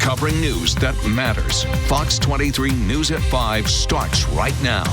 covering news that matters. Fox 23 News at 5 starts right now.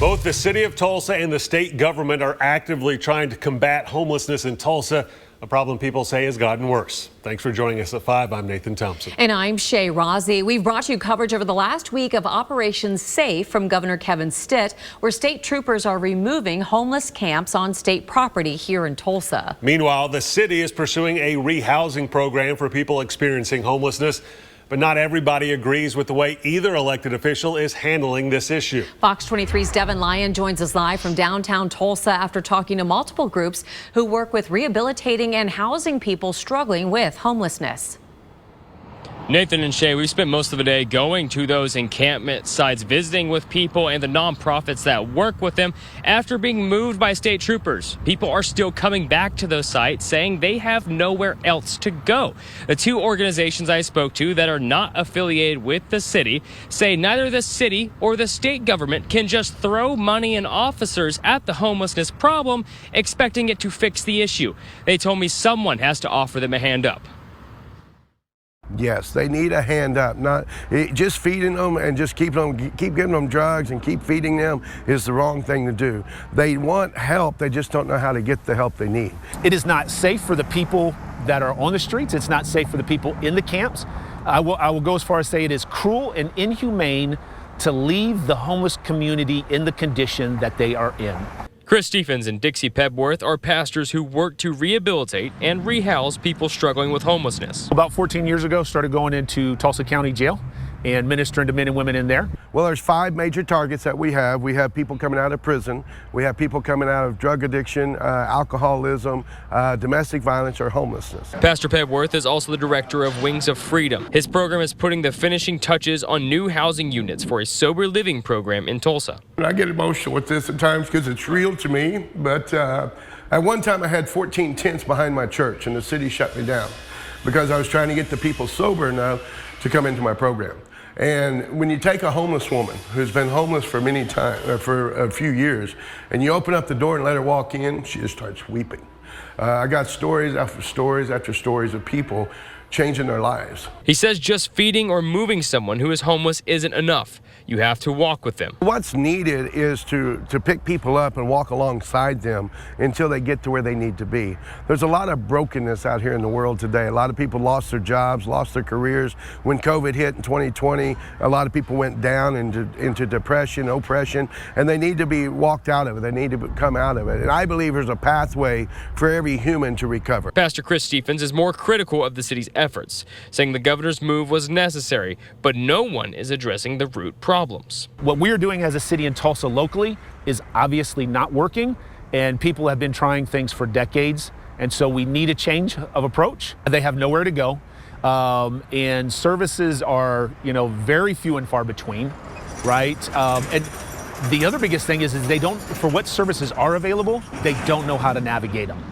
Both the City of Tulsa and the state government are actively trying to combat homelessness in Tulsa, a problem people say has gotten worse. Thanks for joining us at 5. I'm Nathan Thompson. And I'm Shay Rozzi. We've brought you coverage over the last week of Operation Safe from Governor Kevin Stitt, where state troopers are removing homeless camps on state property here in Tulsa. Meanwhile, the city is pursuing a rehousing program for people experiencing homelessness. But not everybody agrees with the way either elected official is handling this issue. Fox 23's Devin Lyon joins us live from downtown Tulsa after talking to multiple groups who work with rehabilitating and housing people struggling with homelessness. Nathan and Shay, we spent most of the day going to those encampment sites, visiting with people and the nonprofits that work with them after being moved by state troopers. People are still coming back to those sites, saying they have nowhere else to go. The two organizations I spoke to that are not affiliated with the city say neither the city or the state government can just throw money and officers at the homelessness problem, expecting it to fix the issue. They told me someone has to offer them a hand up. Yes, they need a hand up. Not just feeding them and just keep giving them drugs and keep feeding them is the wrong thing to do. They want help, they just don't know how to get the help they need. It is not safe for the people that are on the streets. It's not safe for the people in the camps. I will go as far as say it is cruel and inhumane to leave the homeless community in the condition that they are in. Chris Stephens and Dixie Pebworth are pastors who work to rehabilitate and rehouse people struggling with homelessness. About 14 years ago, started going into Tulsa County Jail and ministering to men and women in there. Well, there's 5 major targets that we have. We have people coming out of prison. We have people coming out of drug addiction, alcoholism, domestic violence, or homelessness. Pastor Pebworth is also the director of Wings of Freedom. His program is putting the finishing touches on new housing units for a sober living program in Tulsa. I get emotional with this at times because it's real to me, but at one time I had 14 tents behind my church and the city shut me down because I was trying to get the people sober enough to come into my program. And when you take a homeless woman who's been homeless for for a few years, and you open up the door and let her walk in, she just starts weeping. I got stories after stories after stories of people changing their lives. He says just feeding or moving someone who is homeless isn't enough. You have to walk with them. What's needed is to pick people up and walk alongside them until they get to where they need to be. There's a lot of brokenness out here in the world today. A lot of people lost their jobs, lost their careers. When COVID hit in 2020, a lot of people went down into depression, oppression, and they need to be walked out of it. They need to come out of it. And I believe there's a pathway for every human to recover. Pastor Chris Stephens is more critical of the city's efforts, saying the governor's move was necessary, but no one is addressing the root problems. What we're doing as a city in Tulsa locally is obviously not working, and people have been trying things for decades, and so we need a change of approach. They have nowhere to go, and services are, very few and far between, right? And the other biggest thing is they don't, for what services are available, they don't know how to navigate them.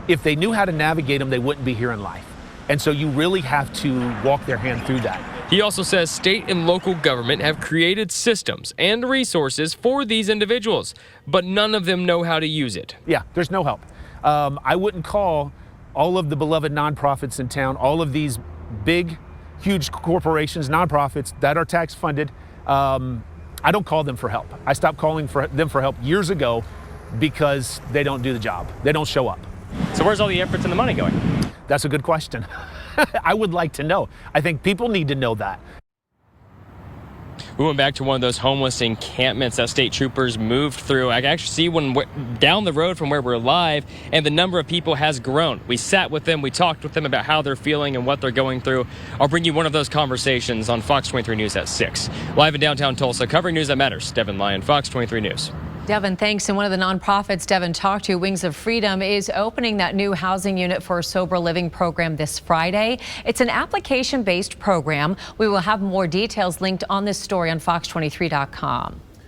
If they knew how to navigate them, they wouldn't be here in life. And so you really have to walk their hand through that. He also says state and local government have created systems and resources for these individuals, but none of them know how to use it. Yeah, there's no help. I wouldn't call all of the beloved nonprofits in town, all of these big, huge corporations, nonprofits that are tax funded, I don't call them for help. I stopped calling them for help years ago because they don't do the job. They don't show up. So where's all the efforts and the money going? That's a good question. I would like to know. I think people need to know that. We went back to one of those homeless encampments that state troopers moved through. I can actually see one down the road from where we're live, and the number of people has grown. We sat with them, we talked with them about how they're feeling and what they're going through. I'll bring you one of those conversations on Fox 23 News at 6. Live in downtown Tulsa, covering news that matters. Devin Lyon, Fox 23 News. Devin, thanks. And one of the nonprofits Devin talked to, Wings of Freedom, is opening that new housing unit for a sober living program this Friday. It's an application-based program. We will have more details linked on this story on fox23.com.